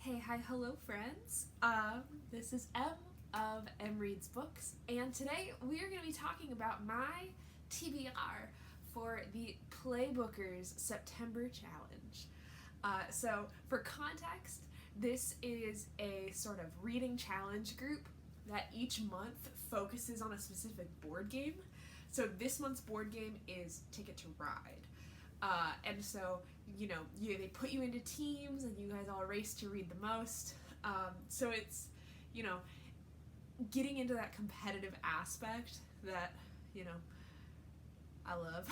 Hey, hi, hello friends. This is Em of Em Reads Books, and today we are going to be talking about my TBR for the Playbookers September Challenge. So for context, this is a sort of reading challenge group that each month focuses on a specific board game. So this month's board game is Ticket to Ride. And so, they put you into teams and you guys all race to read the most. So it's, getting into that competitive aspect that, I love.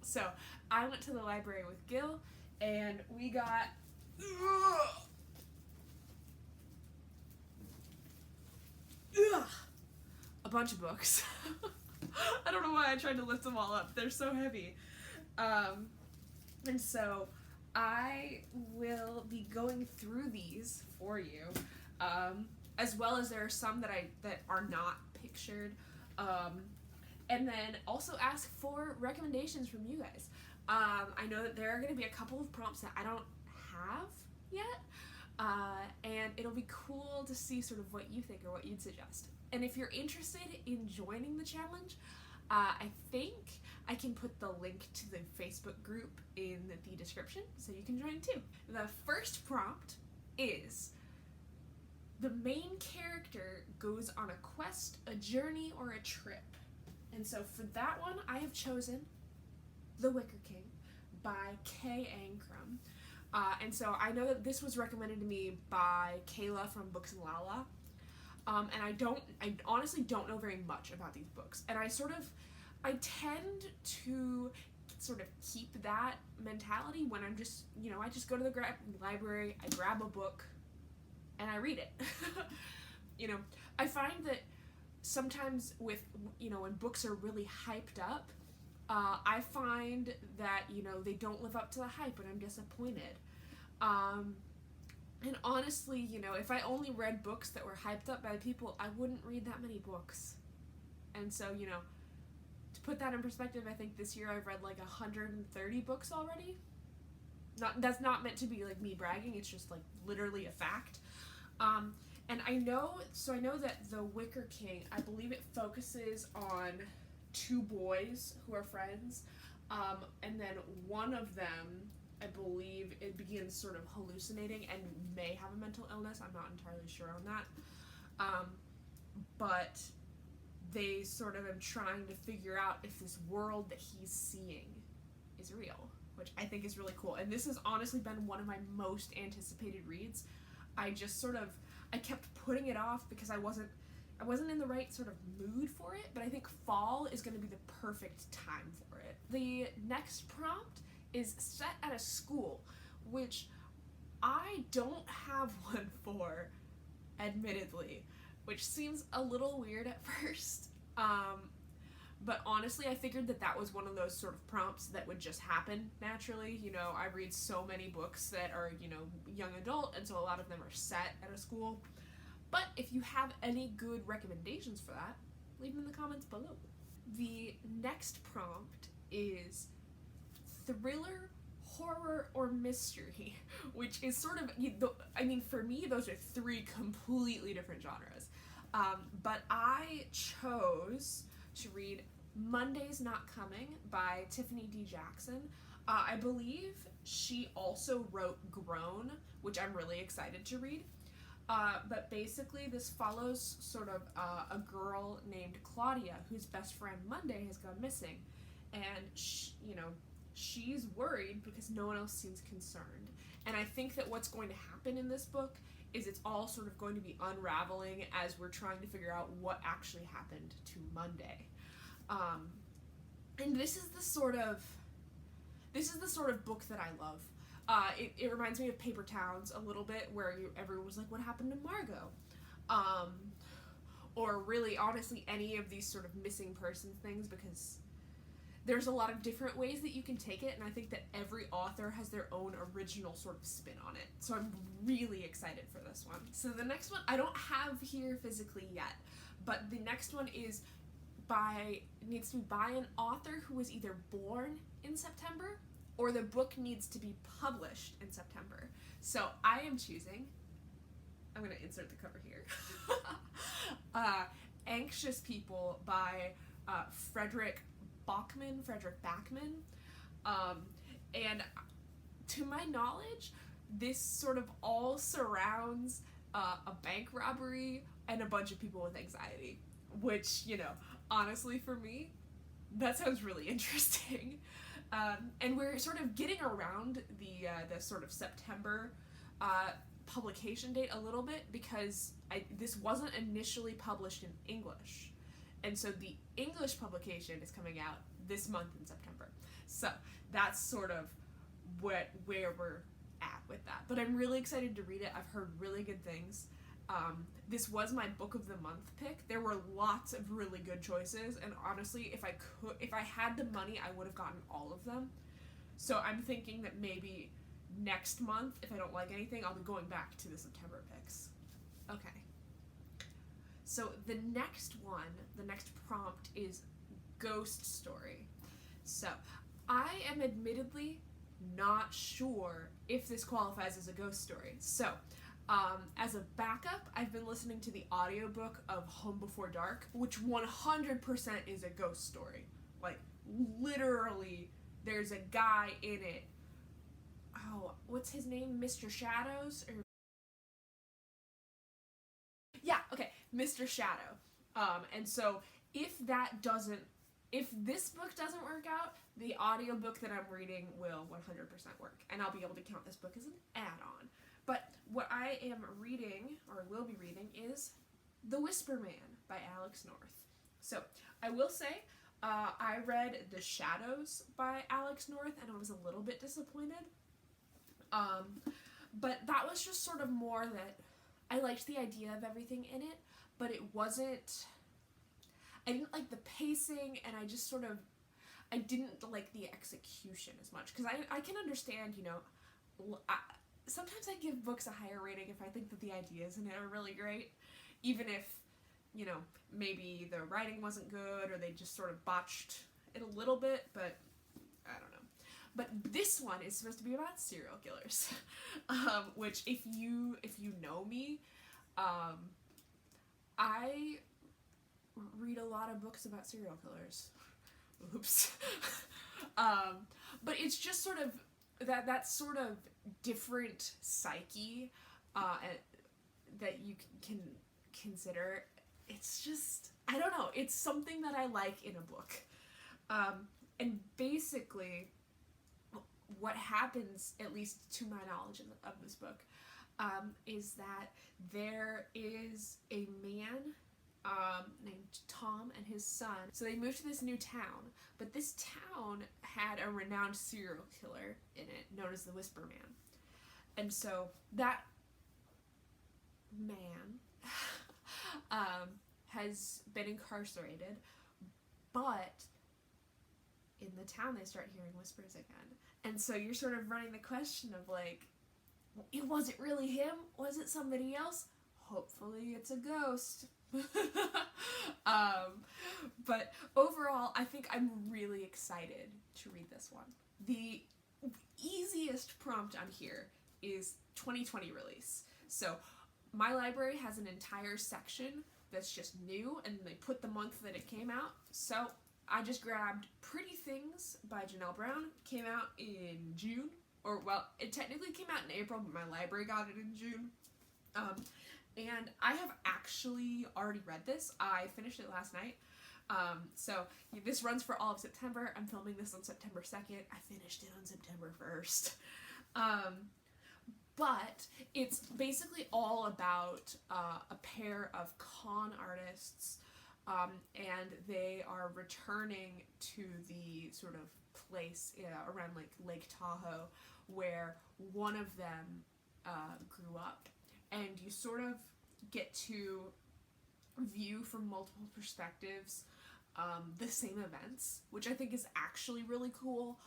So I went to the library with Gil and we got a bunch of books. I don't know why I tried to lift them all up. They're so heavy. And so I will be going through these for you, as well as there are some that are not pictured, and then also ask for recommendations from you guys. I know that there are going to be a couple of prompts that I don't have yet, and it'll be cool to see sort of what you think or what you'd suggest. And if you're interested in joining the challenge, I think I can put the link to the Facebook group in the description so you can join too. The first prompt is: the main character goes on a quest, a journey, or a trip. And so for that one, I have chosen The Wicker King by Kay Ankrum. And so I know that this was recommended to me by Kayla from Books and Lala. And I honestly don't know very much about these books. And I tend to sort of keep that mentality when I'm just, I just go to the library, I grab a book, and I read it. I find that sometimes when books are really hyped up, I find that, they don't live up to the hype and I'm disappointed. And honestly, if I only read books that were hyped up by people, I wouldn't read that many books. And so, to put that in perspective, I think this year I've read like 130 books already. That's not meant to be like me bragging, it's just like literally a fact. And I know that The Wicker King, I believe it focuses on two boys who are friends, and then one of them, I believe, it begins sort of hallucinating and may have a mental illness. I'm not entirely sure on that. But they sort of are trying to figure out if this world that he's seeing is real, which I think is really cool. And this has honestly been one of my most anticipated reads. I kept putting it off because I wasn't in the right sort of mood for it, but I think fall is going to be the perfect time for it. The next prompt is set at a school, which I don't have one for, admittedly, which seems a little weird at first. But honestly, I figured that was one of those sort of prompts that would just happen naturally. I read so many books that are, young adult, and so a lot of them are set at a school. But if you have any good recommendations for that, leave them in the comments below. The next prompt is thriller, horror, or mystery, which is sort of, for me, those are three completely different genres. But I chose to read Monday's Not Coming by Tiffany D. Jackson. I believe she also wrote Grown, which I'm really excited to read. But basically this follows sort of a girl named Claudia whose best friend Monday has gone missing. And, she's worried because no one else seems concerned. And I think that what's going to happen in this book is it's all sort of going to be unraveling as we're trying to figure out what actually happened to Monday. And this is the sort of book that I love. It reminds me of Paper Towns a little bit, where everyone was like, what happened to Margot? Or really, honestly, any of these sort of missing persons things, because there's a lot of different ways that you can take it, and I think that every author has their own original sort of spin on it. So I'm really excited for this one. So the next one I don't have here physically yet, but the next one needs to be by an author who was either born in September or the book needs to be published in September. So I am choosing, I'm going to insert the cover here, Anxious People by Frederick Bachman. And to my knowledge, this sort of all surrounds a bank robbery and a bunch of people with anxiety, which, you know, honestly for me, that sounds really interesting. And we're sort of getting around the sort of September publication date a little bit, because this wasn't initially published in English. And so the English publication is coming out this month in September. So that's sort of where we're at with that. But I'm really excited to read it. I've heard really good things. This was my book of the month pick. There were lots of really good choices, and honestly, if I had the money, I would have gotten all of them. So I'm thinking that maybe next month, if I don't like anything, I'll be going back to the September picks. Okay. So the next prompt is ghost story. So I am admittedly not sure if this qualifies as a ghost story. So as a backup, I've been listening to the audiobook of Home Before Dark, which 100% is a ghost story. Like, literally, there's a guy in it. Oh, what's his name? Mr. Shadows? Or yeah, okay, Mr. Shadow. And so if this book doesn't work out, the audiobook that I'm reading will 100% work, and I'll be able to count this book as an add-on. But what I am reading, or will be reading, is The Whisper Man by Alex North. So I will say, I read The Shadows by Alex North, and I was a little bit disappointed. But that was just sort of more that I liked the idea of everything in it, but I didn't like the pacing, and I didn't like the execution as much, because I can understand, you know, sometimes I give books a higher rating if I think that the ideas in it are really great, even if, you know, maybe the writing wasn't good, or they just sort of botched it a little bit, but I don't know. But this one is supposed to be about serial killers, which if you know me, I read a lot of books about serial killers. Oops. But it's just sort of that sort of different psyche that you can consider. It's just, I don't know, it's something that I like in a book. And basically, what happens, at least to my knowledge of this book, is that there is a man named Tom and his son. So they moved to this new town, but this town had a renowned serial killer in it known as the Whisper Man. And so that man has been incarcerated, but in the town they start hearing whispers again. And so you're sort of running the question of, like, it wasn't really him? Was it somebody else? Hopefully it's a ghost. But overall, I think I'm really excited to read this one. The easiest prompt on here is 2020 release. So my library has an entire section that's just new, and they put the month that it came out. So I just grabbed Pretty Things by Janelle Brown. It came out in June, or well, it technically came out in April, but my library got it in June. And I have actually already read this. I finished it last night. So this runs for all of September. I'm filming this on September 2nd. I finished it on September 1st. But it's basically all about a pair of con artists, and they are returning to the sort of place around like Lake Tahoe where one of them grew up, and you sort of get to view from multiple perspectives the same events, which I think is actually really cool.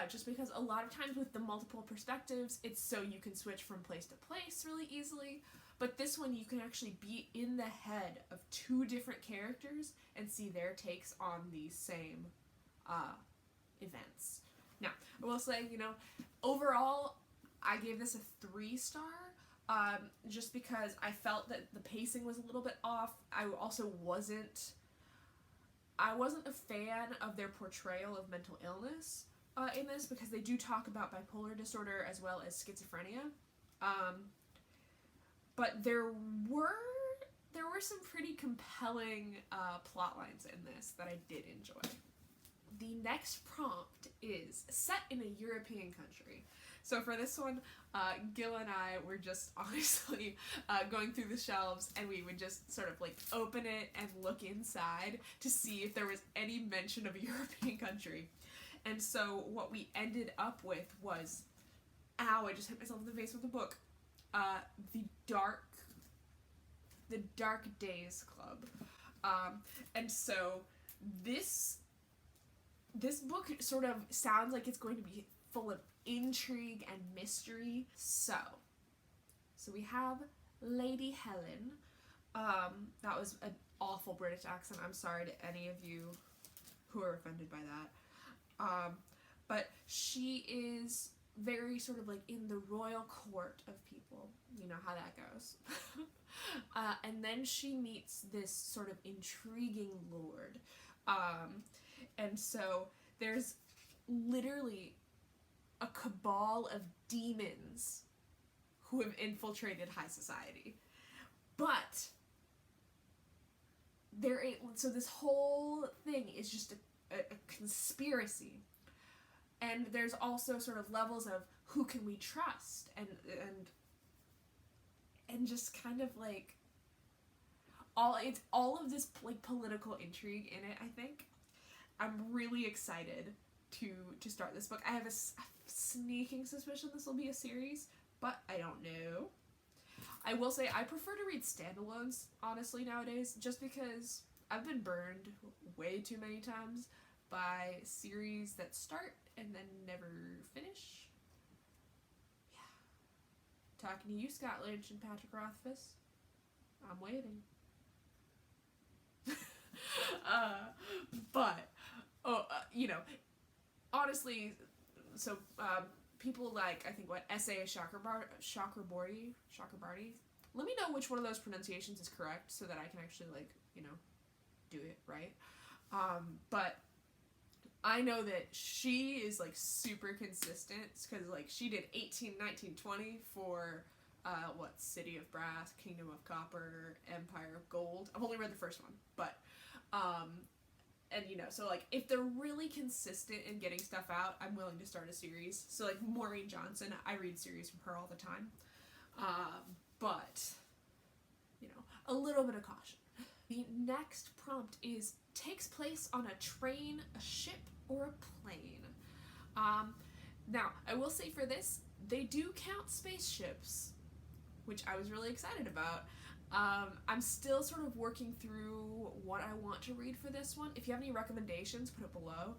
Just because a lot of times with the multiple perspectives, it's so you can switch from place to place really easily. But this one, you can actually be in the head of two different characters and see their takes on the same events. Now, I will say, you know, overall, I gave this a 3-star. Just because I felt that the pacing was a little bit off. I also wasn't a fan of their portrayal of mental illness in this, because they do talk about bipolar disorder as well as schizophrenia. But there were some pretty compelling plot lines in this that I did enjoy. The next prompt is set in a European country. So for this one, Gil and I were just honestly going through the shelves, and we would just sort of like open it and look inside to see if there was any mention of a European country. And so what we ended up with was, ow, I just hit myself in the face with the book, the Dark Days Club. And so this book sort of sounds like it's going to be full of intrigue and mystery. So we have Lady Helen. That was an awful British accent. I'm sorry to any of you who are offended by that. But she is very sort of like in the royal court of people. You know how that goes. And then she meets this sort of intriguing lord. And so there's literally a cabal of demons who have infiltrated high society. But so this whole thing is just a conspiracy. And there's also sort of levels of who can we trust, and just kind of like all of this like political intrigue in it. I think I'm really excited to start this book. I have a sneaking suspicion this will be a series, but I don't know. I will say I prefer to read standalones, honestly, nowadays, just because I've been burned way too many times by series that start and then never finish. Yeah. Talking to you, Scott Lynch and Patrick Rothfuss. I'm waiting. Honestly, so people like, I think, what, S.A. Chakraborty. Let me know which one of those pronunciations is correct so that I can actually, like, do it right. But I know that she is, like, super consistent, because, like, she did 18, 19, 20 for, City of Brass, Kingdom of Copper, Empire of Gold. I've only read the first one, but, and, so, like, if they're really consistent in getting stuff out, I'm willing to start a series. So, like, Maureen Johnson, I read series from her all the time. But, a little bit of caution. The next prompt takes place on a train, a ship, or a plane. Now, I will say for this, they do count spaceships, which I was really excited about. I'm still sort of working through what I want to read for this one. If you have any recommendations, put it below.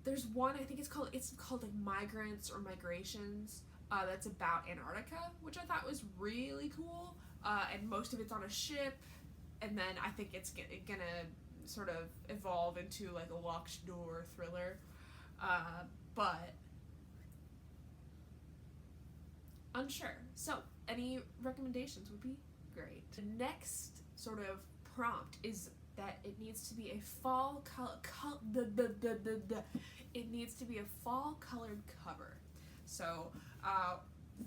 There's one, I think it's called like Migrants or Migrations, that's about Antarctica, which I thought was really cool. And most of it's on a ship, and then I think it's gonna sort of evolve into like a locked door thriller. But unsure. So, any recommendations would be great. The next sort of prompt is that it needs to be a fall it needs to be a fall colored cover. So,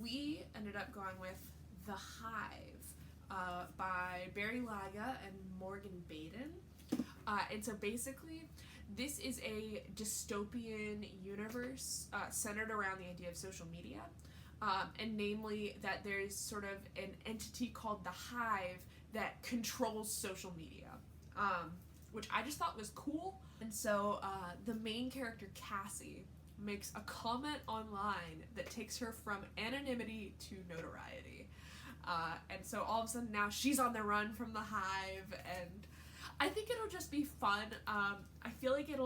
we ended up going with The Hive by Barry Laga and Morgan Baden. And so basically, this is a dystopian universe centered around the idea of social media. And namely that there's sort of an entity called the Hive that controls social media, which I just thought was cool. And so the main character, Cassie, makes a comment online that takes her from anonymity to notoriety. And so all of a sudden now she's on the run from the Hive, and I think it'll just be fun. I feel like it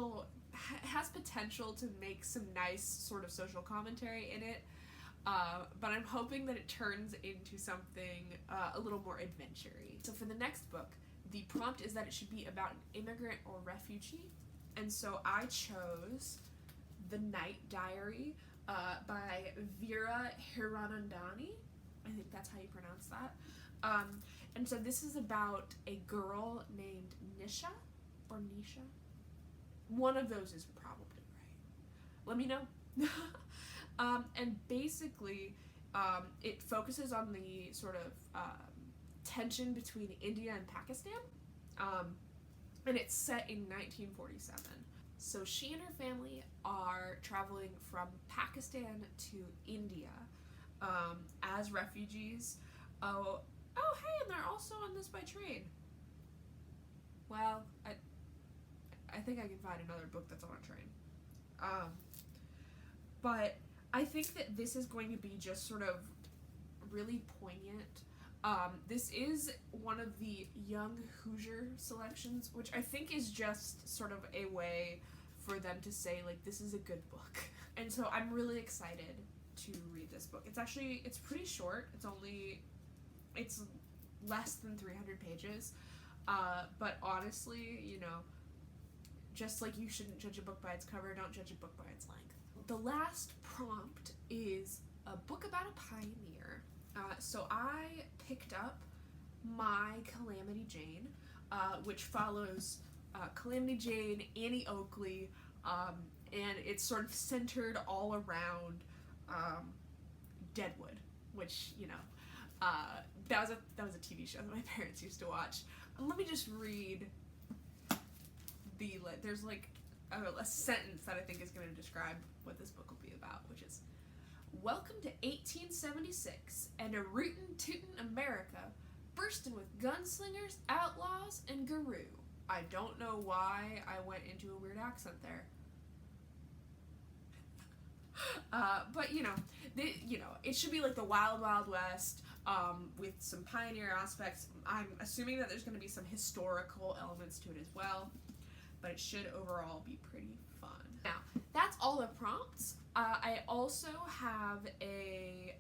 has potential to make some nice sort of social commentary in it. But I'm hoping that it turns into something a little more adventure-y. So for the next book, the prompt is that it should be about an immigrant or refugee. And so I chose The Night Diary by Vera Hiranandani. I think that's how you pronounce that. And so this is about a girl named Nisha, or Nisha. One of those is probably right. Let me know. And basically, it focuses on the sort of tension between India and Pakistan. And it's set in 1947. So she and her family are traveling from Pakistan to India as refugees. Oh, hey, and they're also on this by train. Well, I think I can find another book that's on a train. But I think that this is going to be just sort of really poignant. This is one of the Young Hoosier selections, which I think is just sort of a way for them to say, like, this is a good book. And so I'm really excited to read this book. It's pretty short. It's less than 300 pages. But honestly, you know, just like you shouldn't judge a book by its cover, don't judge a book by its length. The last prompt is a book about a pioneer. So I picked up My Calamity Jane, which follows Calamity Jane, Annie Oakley, and it's sort of centered all around Deadwood, which, you know, that was a TV show that my parents used to watch. Let me just read there's like a sentence that I think is going to describe what this book will be about, which is, welcome to 1876 and a rootin' tootin' America bursting with gunslingers, outlaws, and guru. I don't know why I went into a weird accent there. But you know, it should be like the Wild Wild West, with some pioneer aspects. I'm assuming that there's going to be some historical elements to it as well, but it should overall be pretty fun. Now, that's all the prompts. I also have a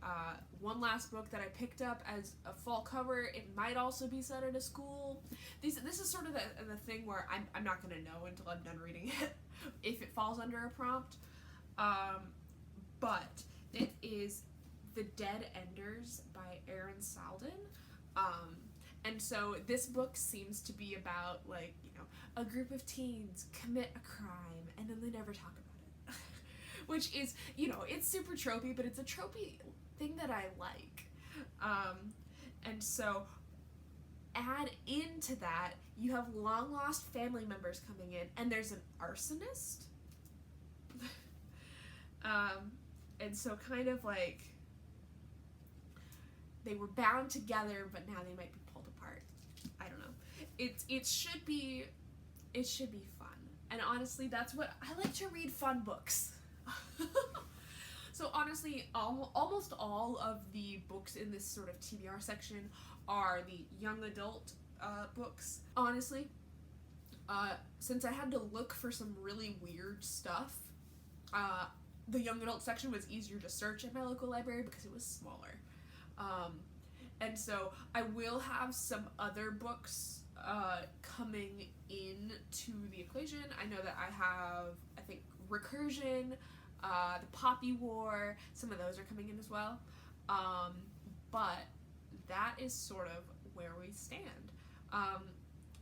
one last book that I picked up as a fall cover. It might also be set at a school. This is sort of the thing where I'm not going to know until I'm done reading it if it falls under a prompt. But it is The Dead Enders by Erin Salden. And so this book seems to be about, like, you know, a group of teens commit a crime and then they never talk about it. Which is, you know, it's super tropey, but it's a tropey thing that I like. And so add into that, you have long lost family members coming in, and there's an arsonist. And so kind of like they were bound together, but now they might be pulled apart. I don't know. It should be fun. And honestly, that's what I like, to read fun books. So honestly, almost all of the books in this sort of TBR section are the young adult books. Honestly, since I had to look for some really weird stuff, the young adult section was easier to search at my local library because it was smaller. And so I will have some other books coming into the equation. I know that I have, I think, Recursion, the Poppy War, some of those are coming in as well. But that is sort of where we stand.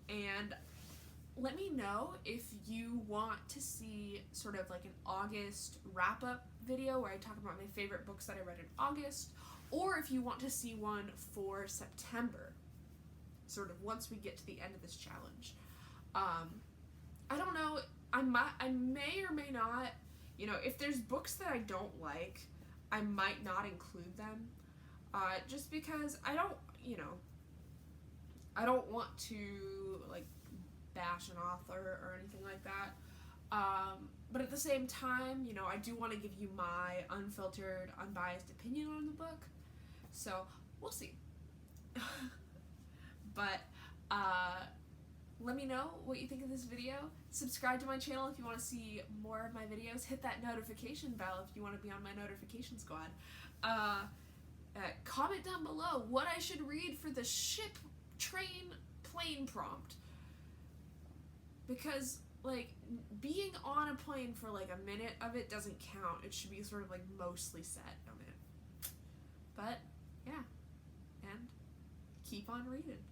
And let me know if you want to see sort of like an August wrap-up video where I talk about my favorite books that I read in August, or if you want to see one for September, sort of once we get to the end of this challenge. I don't know, I may or may not, you know, if there's books that I don't like, I might not include them, just because I don't, you know, I don't want to, like, bash an author or anything like that. But at the same time, you know, I do want to give you my unfiltered, unbiased opinion on the book. So, we'll see. But, let me know what you think of this video. Subscribe to my channel if you want to see more of my videos. Hit that notification bell if you want to be on my notification squad. Comment down below what I should read for the ship, train, plane prompt. Because like, being on a plane for like a minute of it doesn't count. It should be sort of like mostly set on it. But yeah, and keep on reading.